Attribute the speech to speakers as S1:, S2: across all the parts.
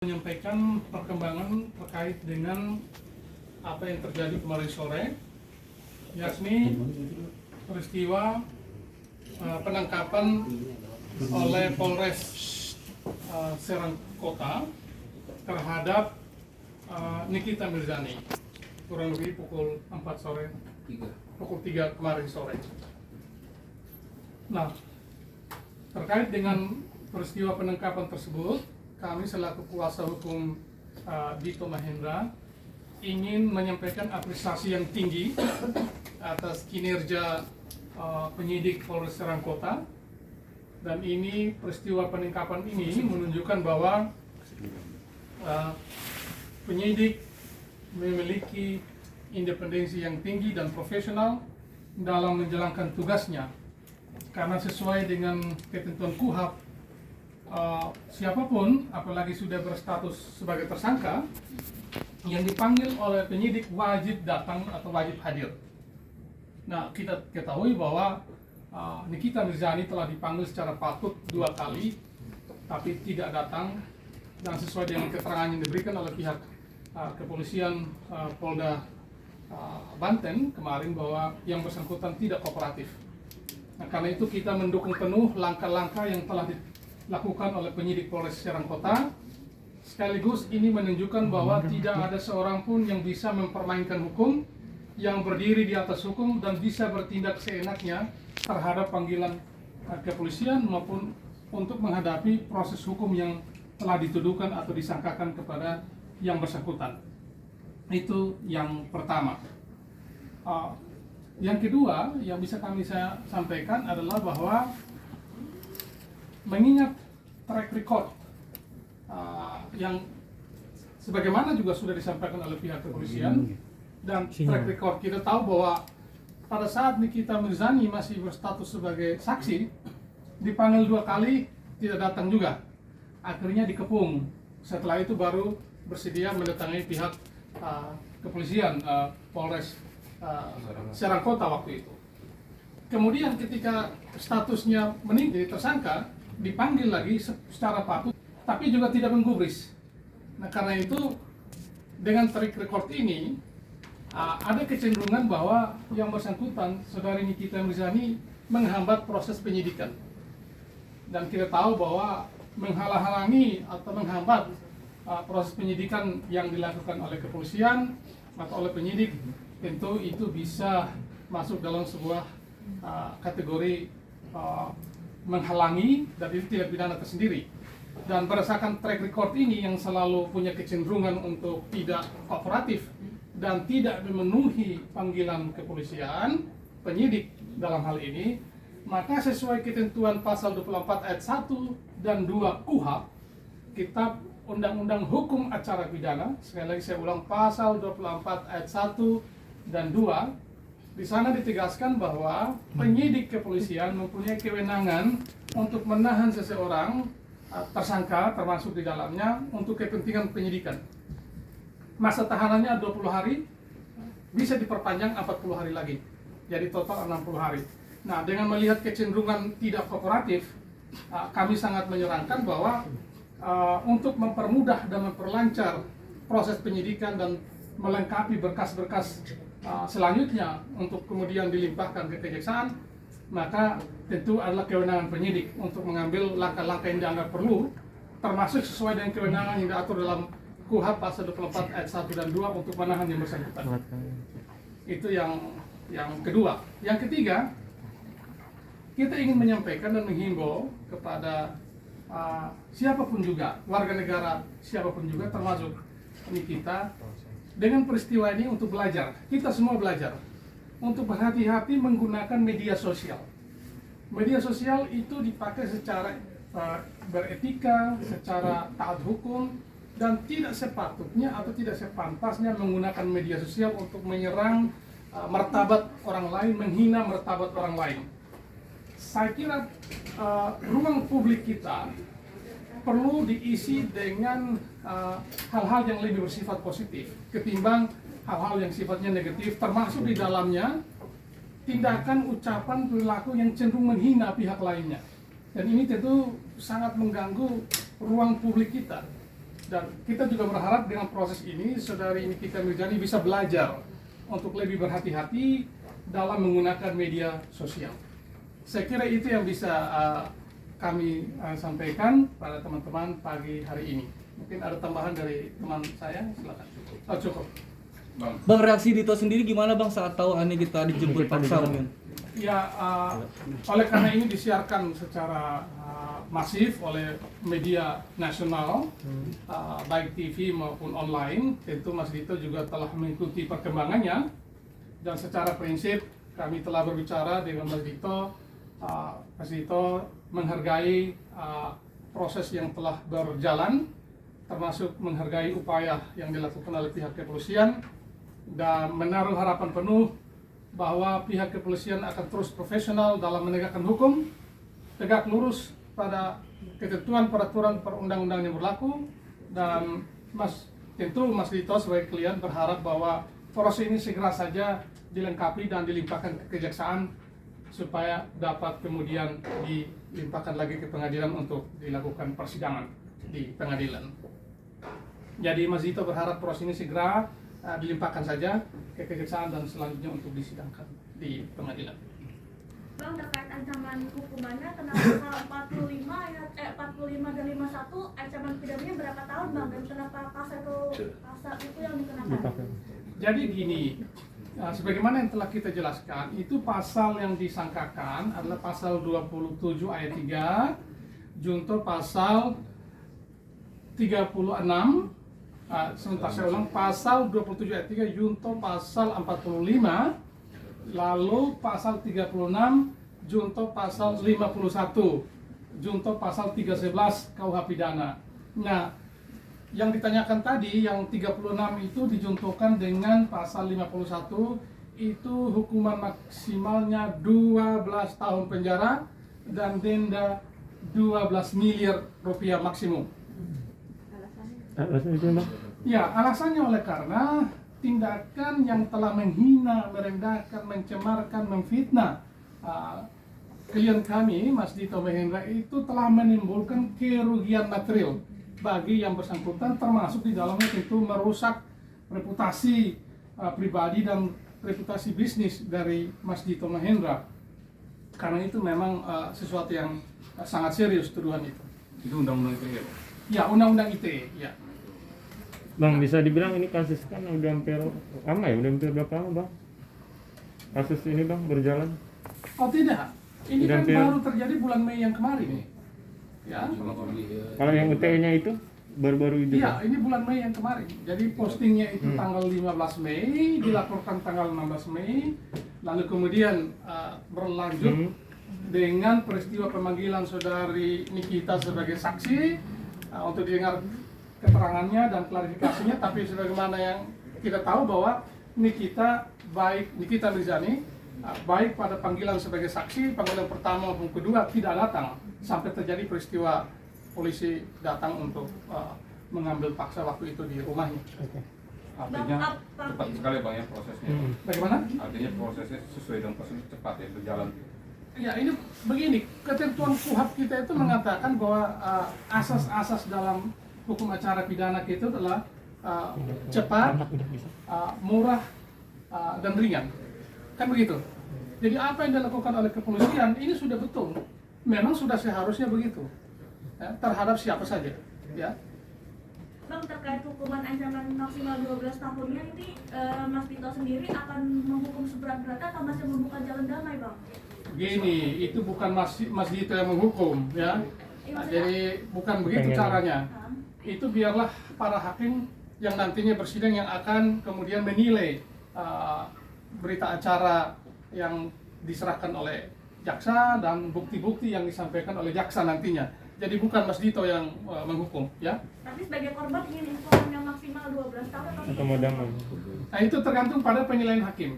S1: Menyampaikan perkembangan terkait dengan apa yang terjadi kemarin sore, yakni peristiwa penangkapan oleh Polres Serang Kota terhadap Nikita Mirzani kurang lebih pukul 4 sore, pukul 3 kemarin sore. Nah, terkait dengan peristiwa penangkapan tersebut, kami selaku kuasa hukum Dito Mahendra ingin menyampaikan apresiasi yang tinggi atas kinerja penyidik Polres Serang Kota, dan ini peristiwa penangkapan ini menunjukkan bahwa penyidik memiliki independensi yang tinggi dan profesional dalam menjalankan tugasnya, karena sesuai dengan ketentuan KUHP, siapapun, apalagi sudah berstatus sebagai tersangka, yang dipanggil oleh penyidik wajib datang atau wajib hadir. Nah, kita ketahui bahwa Nikita Mirzani telah dipanggil secara patut 2 kali, tapi tidak datang, dan sesuai dengan keterangan yang diberikan oleh pihak kepolisian Polda Banten kemarin bahwa yang bersangkutan tidak kooperatif. Nah, karena itu kita mendukung penuh langkah-langkah yang telah dilakukan oleh penyidik Polres Serang Kota. Sekaligus ini menunjukkan bahwa tidak ada seorang pun yang bisa mempermainkan hukum, yang berdiri di atas hukum dan bisa bertindak seenaknya terhadap panggilan kepolisian maupun untuk menghadapi proses hukum yang telah dituduhkan atau disangkakan kepada yang bersangkutan. Itu yang pertama. Yang kedua yang bisa kami sampaikan adalah bahwa mengingat track record yang sebagaimana juga sudah disampaikan oleh pihak kepolisian, dan track record kita tahu bahwa pada saat Nikita Mirzani masih berstatus sebagai saksi, dipanggil 2 kali tidak datang juga, akhirnya dikepung. Setelah itu baru bersedia mendatangi pihak kepolisian Polres Serang Kota waktu itu. Kemudian ketika statusnya meninggi tersangka, dipanggil lagi secara patut, tapi juga tidak menggubris. Nah, karena itu dengan track record ini ada kecenderungan bahwa yang bersangkutan, saudari Nikita Mirzani, menghambat proses penyidikan. Dan kita tahu bahwa menghalang-halangi atau menghambat proses penyidikan yang dilakukan oleh kepolisian atau oleh penyidik, tentu itu bisa masuk dalam sebuah kategori menghalangi, dan itu tidak pidana tersendiri. Dan berdasarkan track record ini yang selalu punya kecenderungan untuk tidak kooperatif dan tidak memenuhi panggilan kepolisian, penyidik dalam hal ini, maka sesuai ketentuan pasal 24 ayat 1 dan 2 KUHP, Kitab Undang-Undang Hukum Acara Pidana, sekali lagi saya ulang, pasal 24 ayat 1 dan 2, di sana ditegaskan bahwa penyidik kepolisian mempunyai kewenangan untuk menahan seseorang tersangka, termasuk di dalamnya, untuk kepentingan penyidikan. Masa tahanannya 20 hari, bisa diperpanjang 40 hari lagi, jadi total 60 hari. Nah, dengan melihat kecenderungan tidak kooperatif, kami sangat menyarankan bahwa untuk mempermudah dan memperlancar proses penyidikan dan melengkapi berkas-berkas selanjutnya untuk kemudian dilimpahkan ke kejaksaan, maka tentu adalah kewenangan penyidik untuk mengambil langkah-langkah yang dianggap perlu, termasuk sesuai dengan kewenangan yang diatur dalam KUHP pasal 24 ayat 1 dan 2 untuk menahan yang bersangkutan. Itu yang kedua. Yang ketiga, kita ingin menyampaikan dan menghimbau kepada siapapun juga, warga negara siapapun juga, termasuk Nikita, dengan peristiwa ini untuk belajar. Kita semua belajar untuk berhati-hati menggunakan media sosial. Media sosial itu dipakai secara beretika, secara taat hukum, dan tidak sepatutnya atau tidak sepantasnya menggunakan media sosial untuk menyerang martabat orang lain, menghina martabat orang lain. Saya kira ruang publik kita perlu diisi dengan hal-hal yang lebih bersifat positif ketimbang hal-hal yang sifatnya negatif, termasuk di dalamnya tindakan, ucapan, perilaku yang cenderung menghina pihak lainnya. Dan ini tentu sangat mengganggu ruang publik kita. Dan kita juga berharap dengan proses ini saudari Nikita Mirzani bisa belajar untuk lebih berhati-hati dalam menggunakan media sosial. Saya kira itu yang bisa kami sampaikan pada teman-teman pagi hari ini. Mungkin ada tambahan dari teman saya, silakan. Cukup.
S2: Bang, reaksi Dito sendiri gimana Bang saat tahu Nikita dijemput paksa mungkin?
S1: Ya, oleh karena ini disiarkan secara masif oleh media nasional, baik TV maupun online, tentu Mas Dito juga telah mengikuti perkembangannya. Dan secara prinsip kami telah berbicara dengan Mas Dito. Mas Dito menghargai proses yang telah berjalan, termasuk menghargai upaya yang dilakukan oleh pihak kepolisian, dan menaruh harapan penuh bahwa pihak kepolisian akan terus profesional dalam menegakkan hukum, tegak lurus pada ketentuan peraturan perundang-undang yang berlaku. Dan tentu Mas Dito sebagai klien berharap bahwa proses ini segera saja dilengkapi dan dilimpahkan ke kejaksaan supaya dapat kemudian dilimpahkan lagi ke pengadilan untuk dilakukan persidangan di pengadilan. Jadi Mas Dito berharap proses ini segera dilimpahkan saja ke kejaksaan dan selanjutnya untuk disidangkan di pengadilan.
S3: Bang, terkait ancaman hukumannya kena pasal 45 dan 51, ancaman pidananya berapa tahun Bang, dan kenapa pasal itu yang dikenakan?
S1: Jadi gini, sebagaimana yang telah kita jelaskan, itu pasal yang disangkakan adalah pasal 27 ayat 3, junto pasal 36, sebentar saya ulang, pasal 27 ayat 3 junto pasal 45, lalu pasal 36 junto pasal 51 junto pasal 311 KUH pidana. Nah, yang ditanyakan tadi yang 36 itu dijuntukan dengan pasal 51, itu hukuman maksimalnya 12 tahun penjara dan denda 12 miliar rupiah maksimum.
S4: Alasannya itu Bang?
S1: Ya, alasannya oleh karena tindakan yang telah menghina, merendahkan, mencemarkan, memfitnah klien kami, Mas Dito Mahendra, itu telah menimbulkan kerugian material bagi yang bersangkutan, termasuk di dalamnya tentu merusak reputasi pribadi dan reputasi bisnis dari Mas Dito Mahendra. Karena itu memang sesuatu yang sangat serius tuduhan itu.
S5: Itu undang-undang ITE.
S1: Ya, undang-undang ITE, ya.
S4: Bang, bisa dibilang ini kasus kan udah hampir lama ya? Udah hampir berapa lama Bang? Kasus ini Bang berjalan?
S1: Oh tidak, ini
S4: Udah
S1: kan
S4: hampir-
S1: baru terjadi bulan Mei yang kemarin. Ya.
S4: Kalau yang UTE-nya itu baru-baru itu?
S1: Iya, ini bulan Mei yang kemarin. Jadi postingnya itu tanggal 15 Mei, dilaporkan tanggal 16 Mei, lalu kemudian berlanjut dengan peristiwa pemanggilan saudari Nikita sebagai saksi untuk didengar keterangannya dan klarifikasinya. Tapi sebagaimana yang kita tahu bahwa Nikita Mirzani baik pada panggilan sebagai saksi, panggilan pertama maupun kedua tidak datang sampai terjadi peristiwa polisi datang untuk mengambil paksa waktu itu di rumahnya.
S5: Artinya cepat sekali Bang ya prosesnya.
S1: Bagaimana?
S5: Artinya prosesnya sesuai dengan prosedur cepat ya, berjalan.
S1: Ya, ini begini, ketentuan KUHP kita itu mengatakan bahwa asas-asas dalam hukum acara pidana kita adalah cepat, murah, dan ringan. Kan begitu. Jadi apa yang dilakukan oleh kepolisian ini sudah betul. Memang sudah seharusnya begitu. Ya, terhadap siapa saja, ya.
S3: Bang, terkait hukuman ancaman maksimal 12 tahunnya ini, Mas Dito sendiri akan menghukum seberat-beratnya atau masih membuka jalan damai Bang?
S1: Gini, itu bukan Mas Dito yang menghukum, ya. Nah, jadi bukan begitu caranya. Itu biarlah para hakim yang nantinya bersidang yang akan kemudian menilai berita acara yang diserahkan oleh jaksa dan bukti-bukti yang disampaikan oleh jaksa nantinya. Jadi bukan Mas Dito yang menghukum, ya.
S3: Tapi sebagai korban ingin hukuman yang maksimal 12 tahun
S4: Atau mau damai?
S1: Nah, itu tergantung pada penilaian hakim,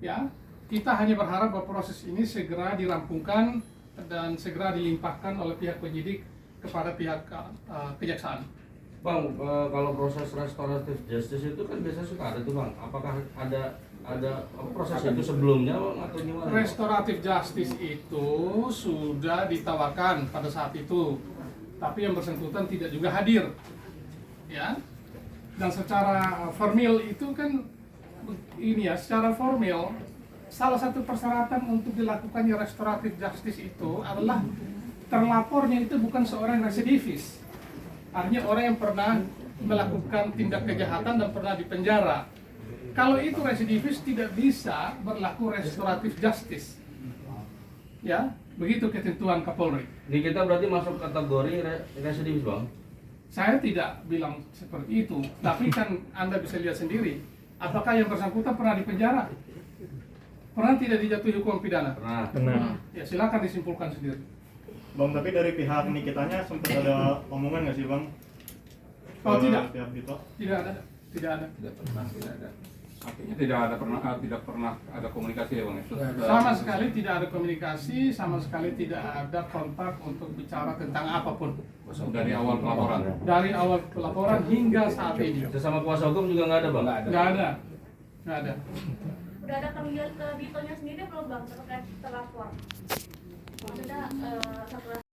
S1: ya. Kita hanya berharap bahwa proses ini segera dirampungkan dan segera dilimpahkan oleh pihak penyidik kepada pihak kejaksaan.
S6: Bang, kalau proses restoratif justice itu kan biasa suka ada tuh Bang. Apakah ada proses itu sebelumnya Bang atau gimana?
S1: Restoratif justice itu sudah ditawarkan pada saat itu, tapi yang bersangkutan tidak juga hadir. ya. Dan secara formil itu kan ini ya, secara formil salah satu persyaratan untuk dilakukannya restoratif justice itu adalah terlapornya itu bukan seorang residivis. Artinya orang yang pernah melakukan tindak kejahatan dan pernah dipenjara. Kalau itu residivis tidak bisa berlaku restoratif justice. Ya, begitu ketentuan Kapolri.
S6: Di kita berarti masuk kategori residivis bang?
S1: Saya tidak bilang seperti itu, tapi kan Anda bisa lihat sendiri. Apakah yang bersangkutan pernah dipenjara? Pernah tidak dijatuhi hukuman pidana?
S6: Pernah.
S1: Ya, silakan disimpulkan sendiri.
S7: Bang, tapi dari pihak Nikitanya sempat ada omongan nggak sih bang?
S1: Oh,
S7: Ke
S1: tidak.
S7: Pihak Dito?
S1: Tidak ada.
S5: Tidak ada. Artinya tidak pernah ada komunikasi ya bang.
S1: Sama sekali tidak ada komunikasi, sama sekali tidak ada kontak untuk bicara tentang apapun.
S5: Dari awal pelaporan.
S1: Dari awal pelaporan hingga saat ini.
S6: Sesama kuasa hukum juga nggak ada bang?
S1: Nggak ada. Nggak ada.
S3: Udah ada panggilan ke Ditonya sendiri belum bang terkait terlapor? Maksudnya setelah